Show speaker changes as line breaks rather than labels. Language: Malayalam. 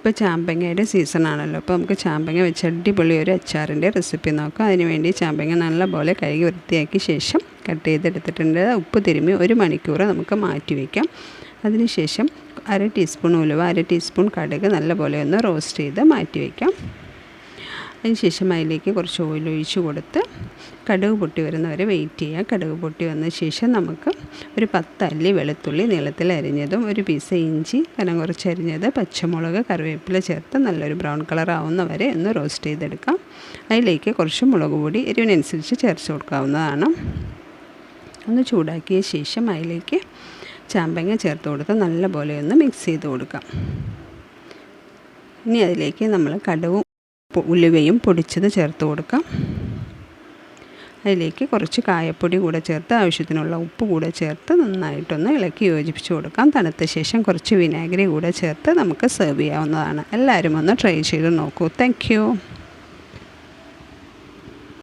ഇപ്പോൾ ചാമ്പങ്ങയുടെ സീസണാണല്ലോ, അപ്പോൾ നമുക്ക് ചാമ്പങ്ങ വെച്ച് അടിപൊളി ഒരു അച്ചാറിൻ്റെ റെസിപ്പി നോക്കാം. അതിനുവേണ്ടി ചാമ്പങ്ങ നല്ലപോലെ കഴുകി വൃത്തിയാക്കിയ ശേഷം കട്ട് ചെയ്തെടുത്തിട്ടുണ്ട്. ഉപ്പ് തിരുമ്മി 1 മണിക്കൂർ നമുക്ക് മാറ്റി വയ്ക്കാം. അതിനുശേഷം 1/2 ടീസ്പൂൺ ഉലുവ, 1/2 ടീസ്പൂൺ കടുക് നല്ലപോലെ ഒന്ന് റോസ്റ്റ് ചെയ്ത് മാറ്റി വയ്ക്കാം. അതിനുശേഷം അതിലേക്ക് കുറച്ച് ഓയിൽ ഒഴിച്ച് കൊടുത്ത് കടുക് പൊട്ടി വരുന്നവരെ വെയിറ്റ് ചെയ്യുക. കടുക് പൊട്ടി വന്ന ശേഷം നമുക്ക് ഒരു 10 അല്ലി വെളുത്തുള്ളി നീളത്തിൽ അരിഞ്ഞതും, ഒരു പീസ് ഇഞ്ചി കനം കുറച്ച് അരിഞ്ഞത്, പച്ചമുളക്, കറിവേപ്പില ചേർത്ത് നല്ലൊരു ബ്രൗൺ കളർ ആവുന്നവരെ ഒന്ന് റോസ്റ്റ് ചെയ്തെടുക്കാം. അതിലേക്ക് കുറച്ച് മുളക് പൊടി എരിവിനനുസരിച്ച് ചേർത്ത് കൊടുക്കാവുന്നതാണ്. ഒന്ന് ചൂടാക്കിയ ശേഷം അതിലേക്ക് ചാമ്പങ്ങ ചേർത്ത് കൊടുത്ത് നല്ലപോലെ ഒന്ന് മിക്സ് ചെയ്ത് കൊടുക്കാം. ഇനി അതിലേക്ക് നമ്മൾ കടുകും ഉലുവയും പൊടിച്ചത് ചേർത്ത് കൊടുക്കാം. അതിലേക്ക് കുറച്ച് കായപ്പൊടി കൂടെ ചേർത്ത് ആവശ്യത്തിനുള്ള ഉപ്പ് കൂടെ ചേർത്ത് നന്നായിട്ടൊന്ന് ഇളക്കി യോജിപ്പിച്ച് കൊടുക്കാം. തണുത്ത ശേഷം കുറച്ച് വിനാഗിരി കൂടെ ചേർത്ത് നമുക്ക് സെർവ് ചെയ്യാവുന്നതാണ്. എല്ലാവരും ഒന്ന് ട്രൈ ചെയ്ത് നോക്കൂ. Thank you.